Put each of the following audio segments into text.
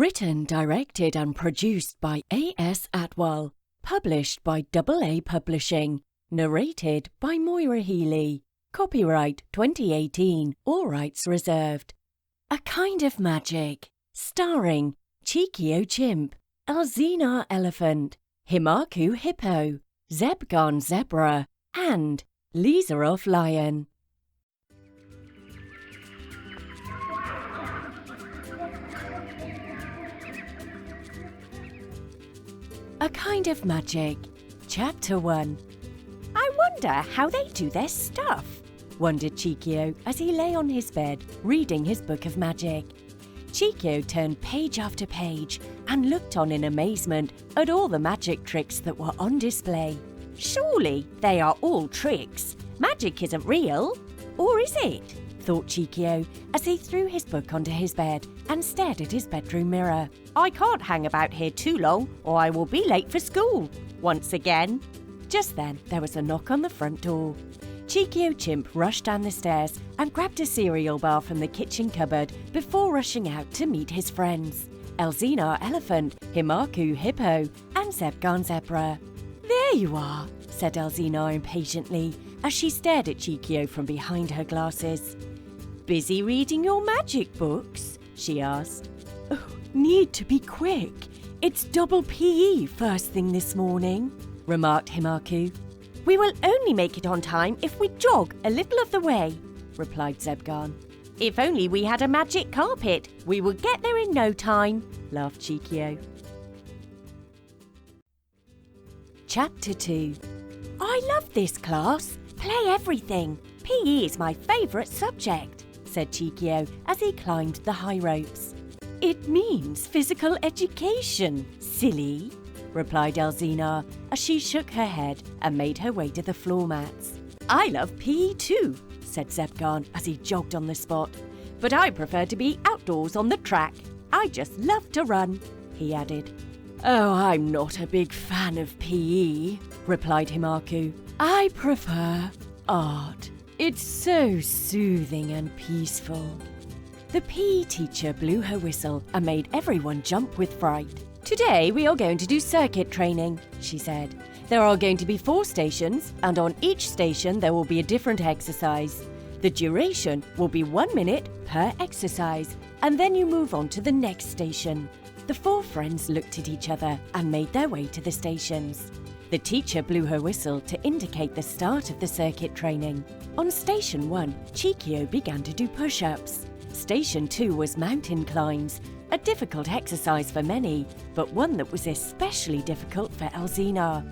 Written, directed and produced by A.S. Atwell. Published by AA Publishing. Narrated by Moira Healy. Copyright 2018. All rights reserved. A Kind of Magic. Starring Cheekio Chimp, Ellezina Elephant, Himakoo Hippo, Zebgaan Zebra, and Lizarov Lion. A Kind of Magic. Chapter 1. I wonder how they do their stuff, wondered Cheekio as he lay on his bed reading his book of magic. Cheekio turned page after page and looked on in amazement at all the magic tricks that were on display. Surely they are all tricks. Magic isn't real. Or is it? Thought Cheekio as he threw his book onto his bed and stared at his bedroom mirror. I can't hang about here too long or I will be late for school. Once again. Just then there was a knock on the front door. Cheekio Chimp rushed down the stairs and grabbed a cereal bar from the kitchen cupboard before rushing out to meet his friends, Ellezina Elephant, Himakoo Hippo, and Zebgaan Zebra. There you are, said Ellezina impatiently as she stared at Cheekio from behind her glasses. Busy reading your magic books? She asked. Oh, need to be quick. It's double PE first thing this morning, remarked Himakoo. We will only make it on time if we jog a little of the way, replied Zebgaan. If only we had a magic carpet, we would get there in no time, laughed Cheekio. Chapter 2. I love this class. Play everything. PE is my favourite subject, said Cheekio as he climbed the high ropes. It means physical education, silly, replied Ellezina as she shook her head and made her way to the floor mats. I love PE too, said Zebgaan as he jogged on the spot. But I prefer to be outdoors on the track. I just love to run, he added. Oh, I'm not a big fan of PE, replied Himakoo. I prefer art. It's so soothing and peaceful. The PE teacher blew her whistle and made everyone jump with fright. Today we are going to do circuit training, she said. There are going to be 4 stations, and on each station there will be a different exercise. The duration will be 1 minute per exercise, and then you move on to the next station. The 4 friends looked at each other and made their way to the stations. The teacher blew her whistle to indicate the start of the circuit training. On Station 1, Cheekio began to do push-ups. Station 2 was mountain climbs, a difficult exercise for many, but one that was especially difficult for Ellezina.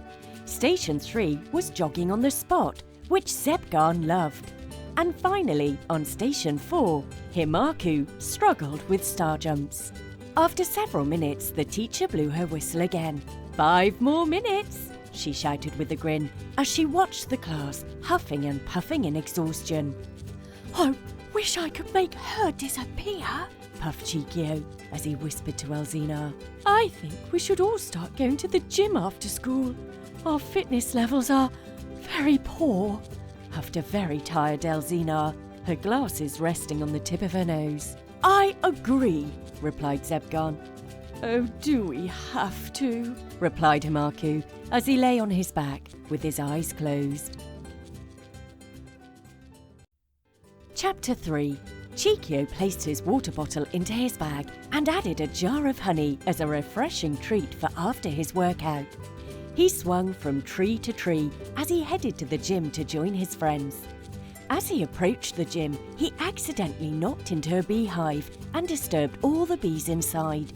Station 3 was jogging on the spot, which Zebgaan loved. And finally, on Station 4, Himakoo struggled with star jumps. After several minutes, the teacher blew her whistle again. 5 more minutes, she shouted with a grin as she watched the class huffing and puffing in exhaustion. I wish I could make her disappear, puffed Cheekio as he whispered to Ellezina. I think we should all start going to the gym after school. Our fitness levels are very poor, huffed a very tired Ellezina, her glasses resting on the tip of her nose. I agree, replied Zebgaan. Oh, do we have to? Replied Himakoo as he lay on his back with his eyes closed. Chapter 3. Cheekio placed his water bottle into his bag and added a jar of honey as a refreshing treat for after his workout. He swung from tree to tree as he headed to the gym to join his friends. As he approached the gym, he accidentally knocked into a beehive and disturbed all the bees inside.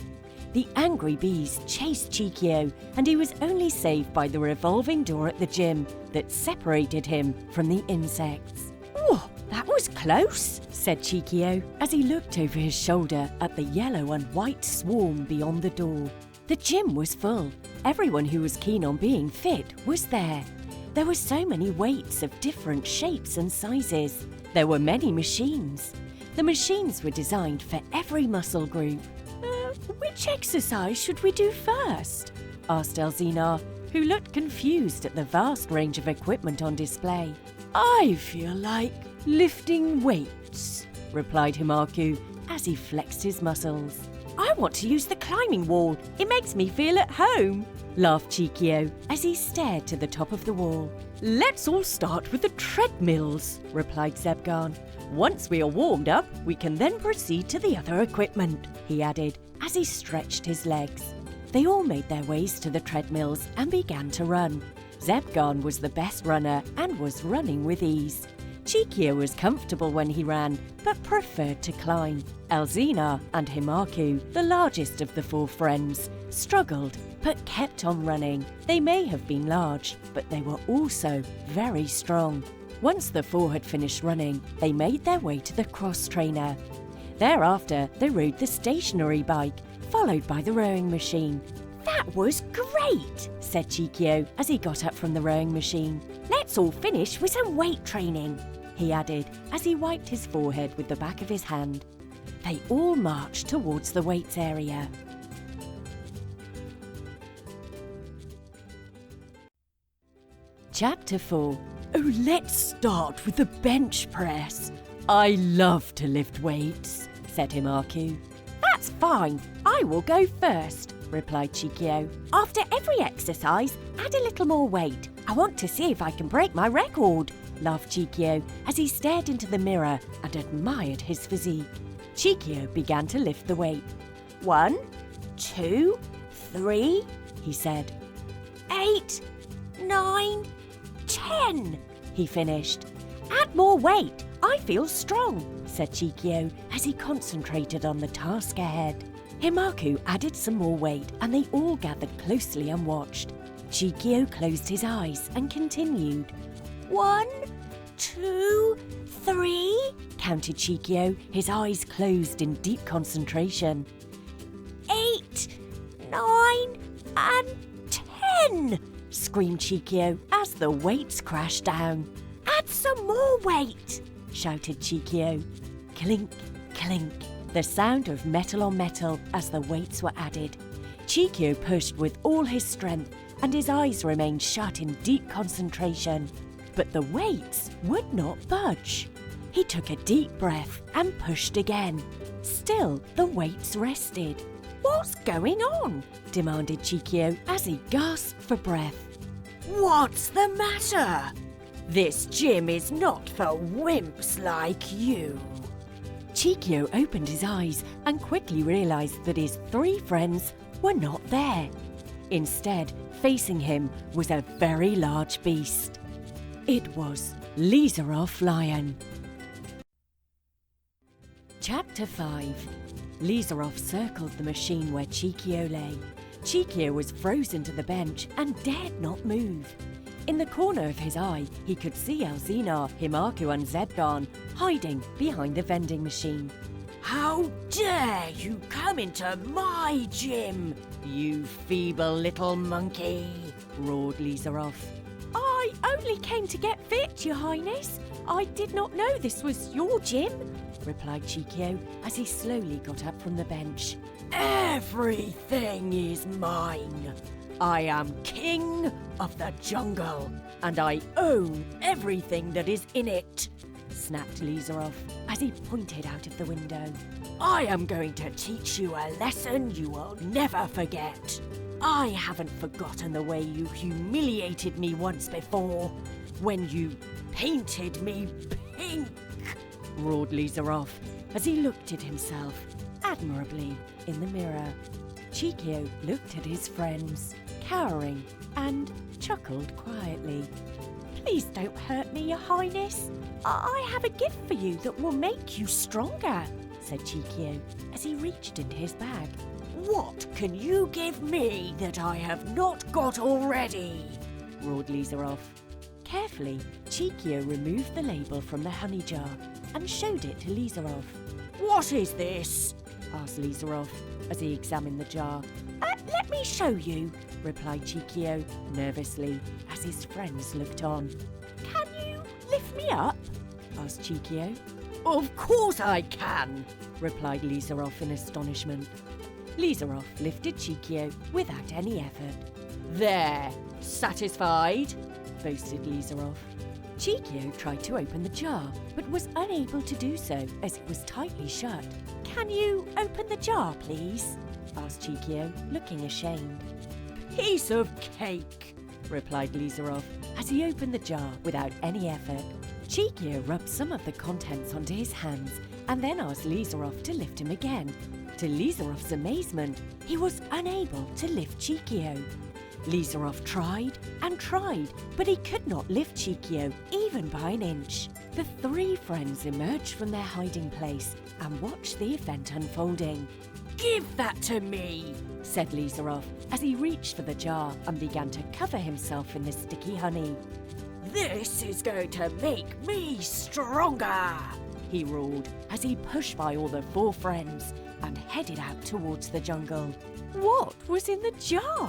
The angry bees chased Cheekio, and he was only saved by the revolving door at the gym that separated him from the insects. Oh, that was close, said Cheekio as he looked over his shoulder at the yellow and white swarm beyond the door. The gym was full. Everyone who was keen on being fit was there. There were so many weights of different shapes and sizes. There were many machines. The machines were designed for every muscle group. Which exercise should we do first? Asked Ellezina, who looked confused at the vast range of equipment on display. I feel like lifting weights, replied Himakoo as he flexed his muscles. I want to use the climbing wall. It makes me feel at home, laughed Cheekio as he stared to the top of the wall. Let's all start with the treadmills, replied Zebgaan. Once we are warmed up, we can then proceed to the other equipment, he added as he stretched his legs. They all made their ways to the treadmills and began to run. Zebgaan was the best runner and was running with ease. Cheekio was comfortable when he ran, but preferred to climb. Ellezina and Himakoo, the largest of the four friends, struggled but kept on running. They may have been large, but they were also very strong. Once the four had finished running, they made their way to the cross trainer. Thereafter, they rode the stationary bike, followed by the rowing machine. That was great, said Cheekio as he got up from the rowing machine. Let's all finish with some weight training, he added as he wiped his forehead with the back of his hand. They all marched towards the weights area. Chapter 4. Oh, let's start with the bench press. I love to lift weights, said Himakoo. That's fine. I will go first, replied Cheekio. After every exercise, add a little more weight. I want to see if I can break my record, laughed Cheekio as he stared into the mirror and admired his physique. Cheekio began to lift the weight. 1, 2, 3, he said. 8, 9, 10, he finished. Add more weight. I feel strong, said Cheekio as he concentrated on the task ahead. Himakoo added some more weight and they all gathered closely and watched. Cheekio closed his eyes and continued. 1, 2, 3, counted Cheekio, his eyes closed in deep concentration. 8, 9, and 10, screamed Cheekio as the weights crashed down. Add some more weight, shouted Cheekio. Clink, clink, the sound of metal on metal as the weights were added. Cheekio pushed with all his strength and his eyes remained shut in deep concentration. But the weights would not budge. He took a deep breath and pushed again. Still, the weights rested. What's going on? Demanded Cheekio as he gasped for breath. What's the matter? This gym is not for wimps like you. Cheekio opened his eyes and quickly realized that his three friends were not there. Instead, facing him was a very large beast. It was Lizarov Lion. Chapter 5. Lizarov circled the machine where Cheekio lay. Cheekio was frozen to the bench and dared not move. In the corner of his eye, he could see Ellezina, Himakoo and Zebgaan hiding behind the vending machine. How dare you come into my gym, you feeble little monkey, roared Lizarov. I only came to get fit, Your Highness. I did not know this was your gym, replied Cheekio as he slowly got up from the bench. Everything is mine. I am king of the jungle, and I own everything that is in it, snapped Lizarov as he pointed out of the window. I am going to teach you a lesson you will never forget. I haven't forgotten the way you humiliated me once before, when you painted me pink, roared Lizarov as he looked at himself admirably in the mirror. Cheekio looked at his friends, cowering, and chuckled quietly. Please don't hurt me, Your Highness. I have a gift for you that will make you stronger, said Cheekio as he reached into his bag. What can you give me that I have not got already? Roared Lizarov. Carefully, Cheekio removed the label from the honey jar and showed it to Lizarov. What is this? Asked Lizarov as he examined the jar. Let me show you, replied Cheekio nervously as his friends looked on. Can you lift me up? Asked Cheekio. Of course I can, replied Lizarov in astonishment. Lizarov lifted Cheekio without any effort. There, satisfied? Boasted Lizarov. Cheekio tried to open the jar, but was unable to do so as it was tightly shut. "Can you open the jar, please?" asked Cheekio, looking ashamed. "Piece of cake," replied Lizarov, as he opened the jar without any effort. Cheekio rubbed some of the contents onto his hands and then asked Lizarov to lift him again. To Lizarov's amazement, he was unable to lift Cheekio. Lizarov tried and tried, but he could not lift Cheekio even by an inch. The three friends emerged from their hiding place and watched the event unfolding. "Give that to me," said Lizarov as he reached for the jar and began to cover himself in the sticky honey. "This is going to make me stronger," he roared as he pushed by all the four friends and headed out towards the jungle. "What was in the jar?"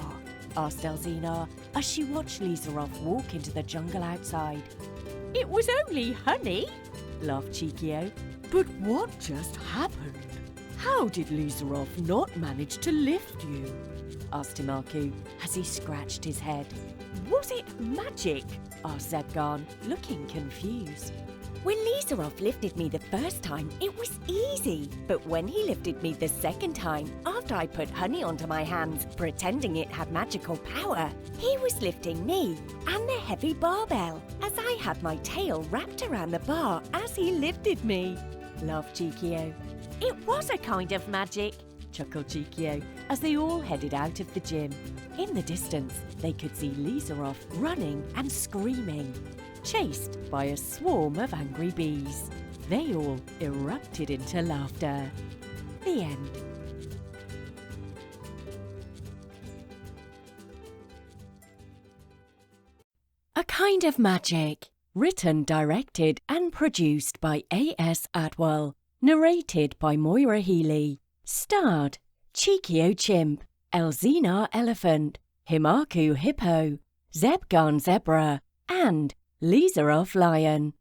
asked Ellezina as she watched Lizarov walk into the jungle outside. "It was only honey," laughed Cheekio. "But what just happened? How did Lizarov not manage to lift you?" asked Himakoo as he scratched his head. "Was it magic?" asked Zebgaan, looking confused. "When Lizarov lifted me the first time, it was easy. But when he lifted me the second time, after I put honey onto my hands, pretending it had magical power, he was lifting me and the heavy barbell, as I had my tail wrapped around the bar as he lifted me," laughed Cheekio. "It was a kind of magic," chuckled Cheekio as they all headed out of the gym. In the distance, they could see Lizarov running and screaming, chased by a swarm of angry bees. They all erupted into laughter. The end. A Kind of Magic. Written, directed and produced by A.S. Atwell. Narrated by Moira Healy. Starred Cheekio Chimp, Ellezina Elephant, Himakoo Hippo, Zebgaan Zebra, and Lizarov Lion.